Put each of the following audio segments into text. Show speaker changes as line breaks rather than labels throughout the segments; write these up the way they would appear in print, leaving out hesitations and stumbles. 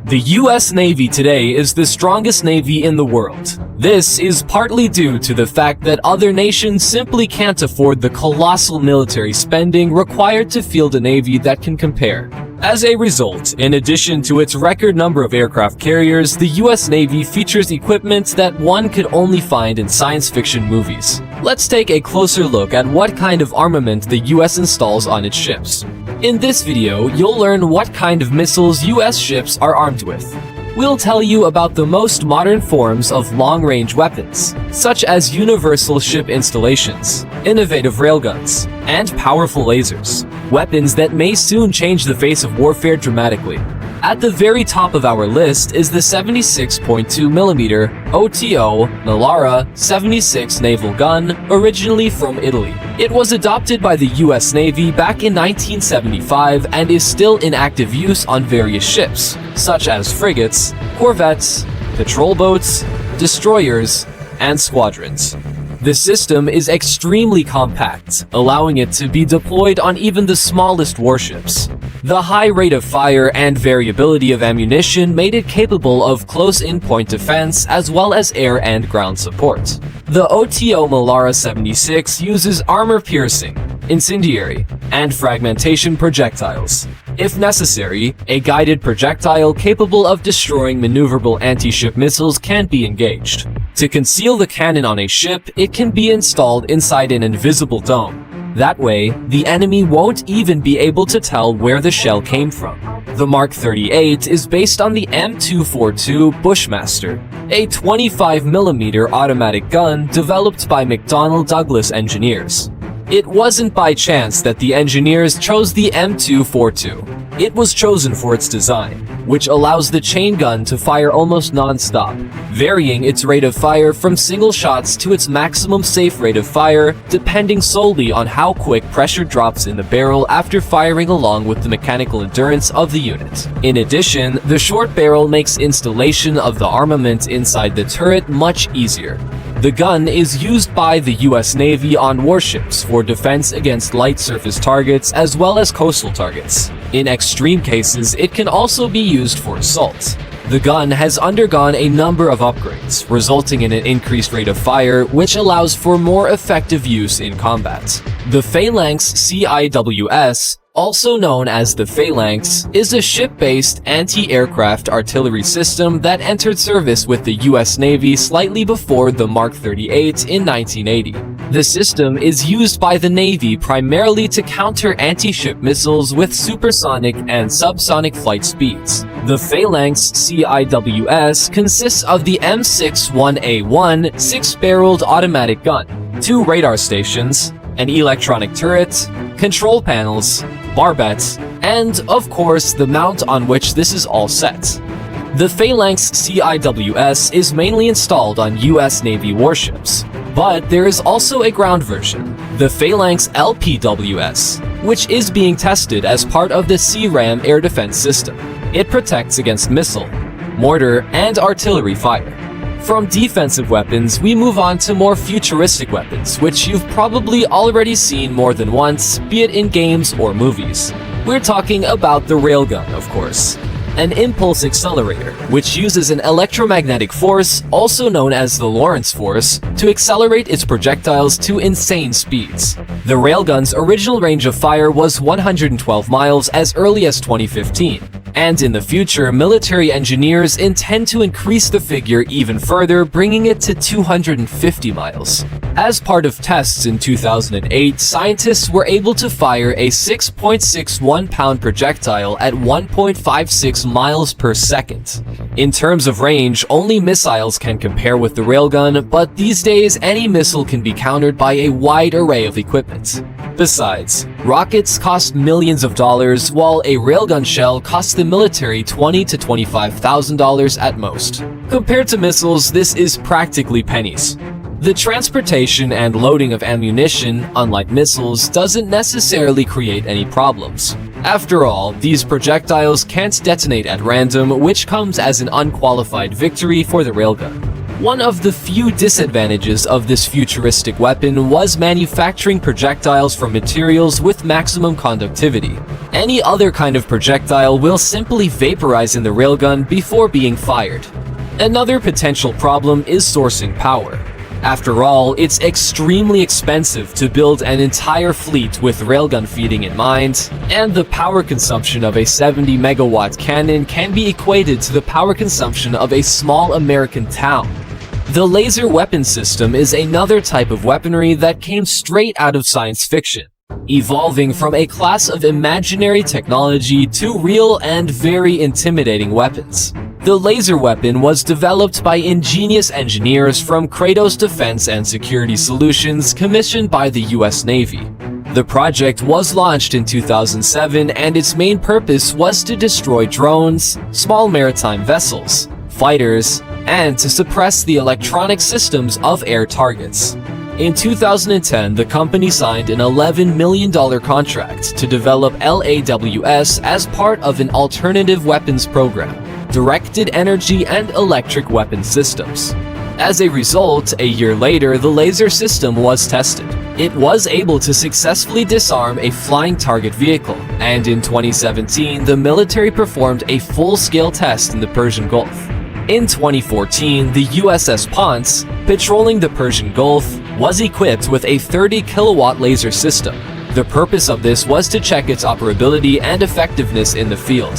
The US Navy today is the strongest navy in the world. This is partly due to the fact that other nations simply can't afford the colossal military spending required to field a navy that can compare. As a result, in addition to its record number of aircraft carriers, the US Navy features equipment that one could only find in science fiction movies. Let's take a closer look at what kind of armament the US installs on its ships. In this video, you'll learn what kind of missiles US ships are armed with. We'll tell you about the most modern forms of long-range weapons, such as universal ship installations, innovative railguns, and powerful lasers, weapons that may soon change the face of warfare dramatically. At the very top of our list is the 76.2mm OTO Melara 76 naval gun, originally from Italy. It was adopted by the US Navy back in 1975 and is still in active use on various ships, such as frigates, corvettes, patrol boats, destroyers, and squadrons. The system is extremely compact, allowing it to be deployed on even the smallest warships. The high rate of fire and variability of ammunition made it capable of close-in point defense as well as air and ground support. The OTO Melara 76 uses armor-piercing, incendiary, and fragmentation projectiles. If necessary, a guided projectile capable of destroying maneuverable anti-ship missiles can be engaged. To conceal the cannon on a ship, it can be installed inside an invisible dome. That way, the enemy won't even be able to tell where the shell came from. The Mark 38 is based on the M242 Bushmaster, a 25mm automatic gun developed by McDonnell Douglas engineers. It wasn't by chance that the engineers chose the M242. It was chosen for its design, which allows the chain gun to fire almost non-stop, varying its rate of fire from single shots to its maximum safe rate of fire, depending solely on how quick pressure drops in the barrel after firing along with the mechanical endurance of the unit. In addition, the short barrel makes installation of the armament inside the turret much easier. The gun is used by the US Navy on warships for defense against light surface targets as well as coastal targets. In extreme cases, it can also be used for assault. The gun has undergone a number of upgrades, resulting in an increased rate of fire, which allows for more effective use in combat. The Phalanx CIWS, also known as the Phalanx, is a ship-based anti-aircraft artillery system that entered service with the US Navy slightly before the Mark 38 in 1980. The system is used by the Navy primarily to counter anti-ship missiles with supersonic and subsonic flight speeds. The Phalanx CIWS consists of the M61A1 6-barreled automatic gun, 2 radar stations, an electronic turret, control panels, barbette, and, of course, the mount on which this is all set. The Phalanx CIWS is mainly installed on US Navy warships, but there is also a ground version, the Phalanx LPWS, which is being tested as part of the CRAM air defense system. It protects against missile, mortar, and artillery fire. From defensive weapons, we move on to more futuristic weapons, which you've probably already seen more than once, be it in games or movies. We're talking about the railgun, of course. An impulse accelerator, which uses an electromagnetic force, also known as the Lorentz force, to accelerate its projectiles to insane speeds. The railgun's original range of fire was 112 miles as early as 2015. And in the future, military engineers intend to increase the figure even further, bringing it to 250 miles. As part of tests in 2008, scientists were able to fire a 6.61-pound projectile at 1.56 miles per second. In terms of range, only missiles can compare with the railgun, but these days any missile can be countered by a wide array of equipment. Besides, rockets cost millions of dollars, while a railgun shell costs the military $20,000 to $25,000 at most. Compared to missiles, this is practically pennies. The transportation and loading of ammunition, unlike missiles, doesn't necessarily create any problems. After all, these projectiles can't detonate at random, which comes as an unqualified victory for the railgun. One of the few disadvantages of this futuristic weapon was manufacturing projectiles from materials with maximum conductivity. Any other kind of projectile will simply vaporize in the railgun before being fired. Another potential problem is sourcing power. After all, it's extremely expensive to build an entire fleet with railgun feeding in mind, and the power consumption of a 70 megawatt cannon can be equated to the power consumption of a small American town. The laser weapon system is another type of weaponry that came straight out of science fiction, evolving from a class of imaginary technology to real and very intimidating weapons. The laser weapon was developed by ingenious engineers from Kratos Defense and Security Solutions commissioned by the US Navy. The project was launched in 2007 and its main purpose was to destroy drones, small maritime vessels, fighters, and to suppress the electronic systems of air targets. In 2010, the company signed an $11 million contract to develop LAWS as part of an alternative weapons program, directed energy and electric weapon systems. As a result, a year later, the laser system was tested. It was able to successfully disarm a flying target vehicle, and in 2017, the military performed a full-scale test in the Persian Gulf. In 2014, the USS Ponce, patrolling the Persian Gulf, was equipped with a 30-kilowatt laser system. The purpose of this was to check its operability and effectiveness in the field.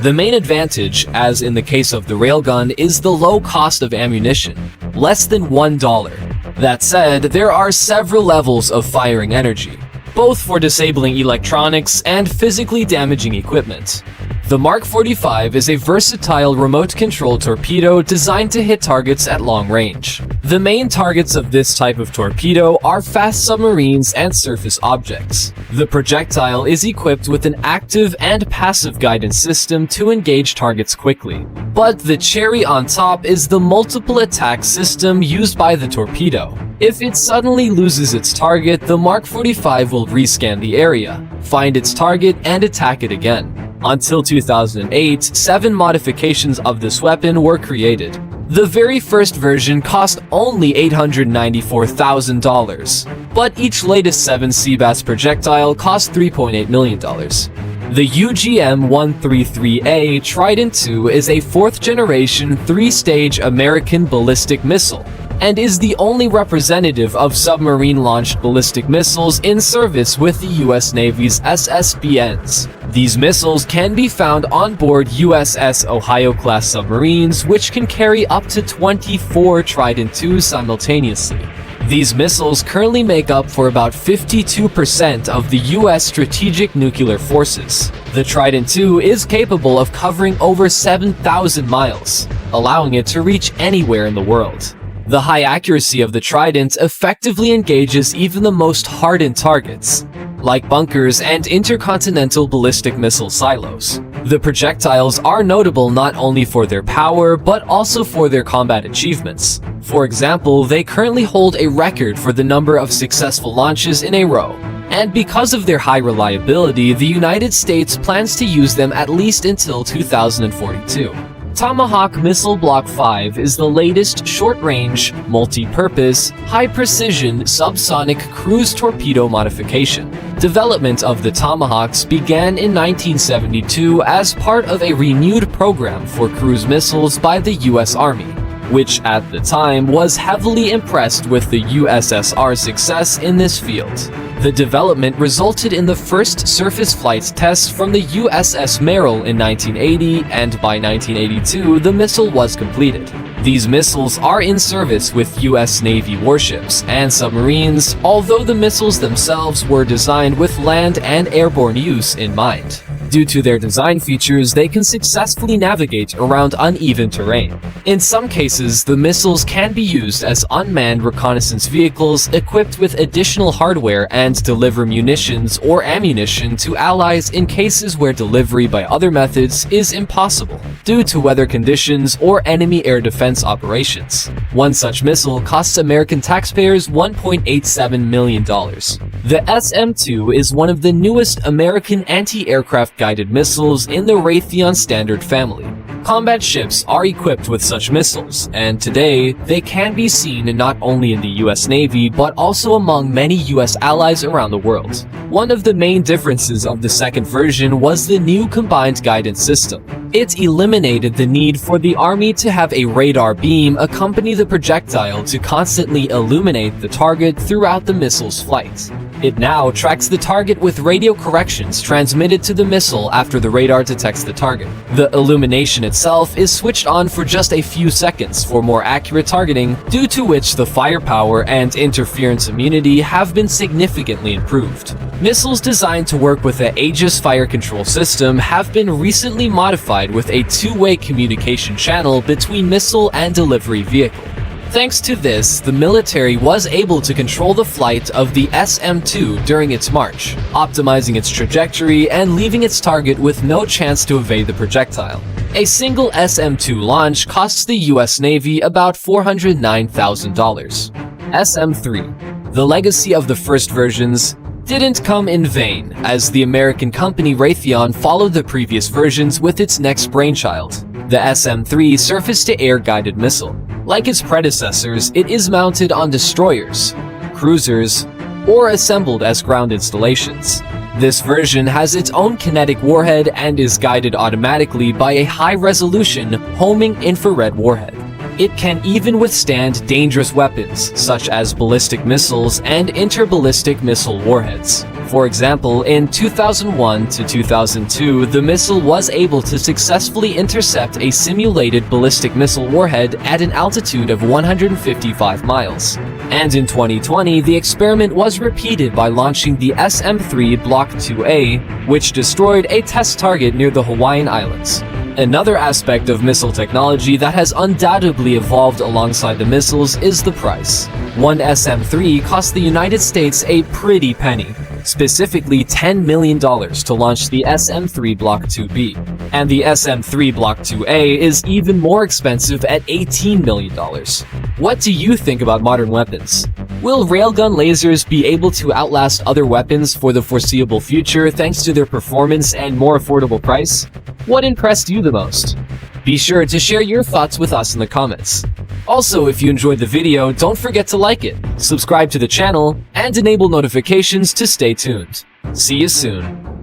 The main advantage, as in the case of the railgun, is the low cost of ammunition, less than $1. That said, there are several levels of firing energy, both for disabling electronics and physically damaging equipment. The Mark 45 is a versatile remote-controlled torpedo designed to hit targets at long range. The main targets of this type of torpedo are fast submarines and surface objects. The projectile is equipped with an active and passive guidance system to engage targets quickly. But the cherry on top is the multiple attack system used by the torpedo. If it suddenly loses its target, the Mark 45 will rescan the area, find its target, and attack it again. Until 2008, 7 modifications of this weapon were created. The very first version cost only $894,000, but each latest 7 Seabass projectile cost $3.8 million. The UGM-133A Trident II is a 4th-generation 3-stage American ballistic missile, and is the only representative of submarine-launched ballistic missiles in service with the US Navy's SSBNs. These missiles can be found on board USS Ohio-class submarines, which can carry up to 24 Trident II simultaneously. These missiles currently make up for about 52% of the US strategic nuclear forces. The Trident II is capable of covering over 7,000 miles, allowing it to reach anywhere in the world. The high accuracy of the Trident effectively engages even the most hardened targets, like bunkers and intercontinental ballistic missile silos. The projectiles are notable not only for their power, but also for their combat achievements. For example, they currently hold a record for the number of successful launches in a row. And because of their high reliability, the United States plans to use them at least until 2042. Tomahawk Missile Block 5 is the latest short-range, multi-purpose, high-precision subsonic cruise torpedo modification. Development of the Tomahawks began in 1972 as part of a renewed program for cruise missiles by the US Army, which at the time was heavily impressed with the USSR's success in this field. The development resulted in the first surface flight tests from the USS Merrill in 1980, and by 1982 the missile was completed. These missiles are in service with US Navy warships and submarines, although the missiles themselves were designed with land and airborne use in mind. Due to their design features, they can successfully navigate around uneven terrain. In some cases, the missiles can be used as unmanned reconnaissance vehicles equipped with additional hardware and deliver munitions or ammunition to allies in cases where delivery by other methods is impossible due to weather conditions or enemy air defense operations. One such missile costs American taxpayers $1.87 million. The SM-2 is one of the newest American anti-aircraft guided missiles in the Raytheon Standard family. Combat ships are equipped with such missiles, and today, they can be seen not only in the US Navy, but also among many US allies around the world. One of the main differences of the second version was the new combined guidance system. It eliminated the need for the Army to have a radar beam accompany the projectile to constantly illuminate the target throughout the missile's flight. It now tracks the target with radio corrections transmitted to the missile after the radar detects the target. The illumination itself is switched on for just a few seconds for more accurate targeting, due to which the firepower and interference immunity have been significantly improved. Missiles designed to work with the Aegis fire control system have been recently modified with a two-way communication channel between missile and delivery vehicle. Thanks to this, the military was able to control the flight of the SM-2 during its march, optimizing its trajectory and leaving its target with no chance to evade the projectile. A single SM-2 launch costs the US Navy about $409,000. SM-3. The legacy of the first versions didn't come in vain, as the American company Raytheon followed the previous versions with its next brainchild, the SM-3 surface-to-air guided missile. Like its predecessors, it is mounted on destroyers, cruisers, or assembled as ground installations. This version has its own kinetic warhead and is guided automatically by a high-resolution homing infrared warhead. It can even withstand dangerous weapons, such as ballistic missiles and interballistic missile warheads. For example, in 2001 to 2002, the missile was able to successfully intercept a simulated ballistic missile warhead at an altitude of 155 miles. And in 2020, the experiment was repeated by launching the SM-3 Block 2A, which destroyed a test target near the Hawaiian Islands. Another aspect of missile technology that has undoubtedly evolved alongside the missiles is the price. One SM-3 cost the United States a pretty penny, specifically $10 million to launch the SM-3 Block 2B. And the SM-3 Block 2A is even more expensive at $18 million. What do you think about modern weapons? Will railgun lasers be able to outlast other weapons for the foreseeable future thanks to their performance and more affordable price? What impressed you the most? Be sure to share your thoughts with us in the comments. Also, if you enjoyed the video, don't forget to like it, subscribe to the channel, and enable notifications to stay tuned. See you soon.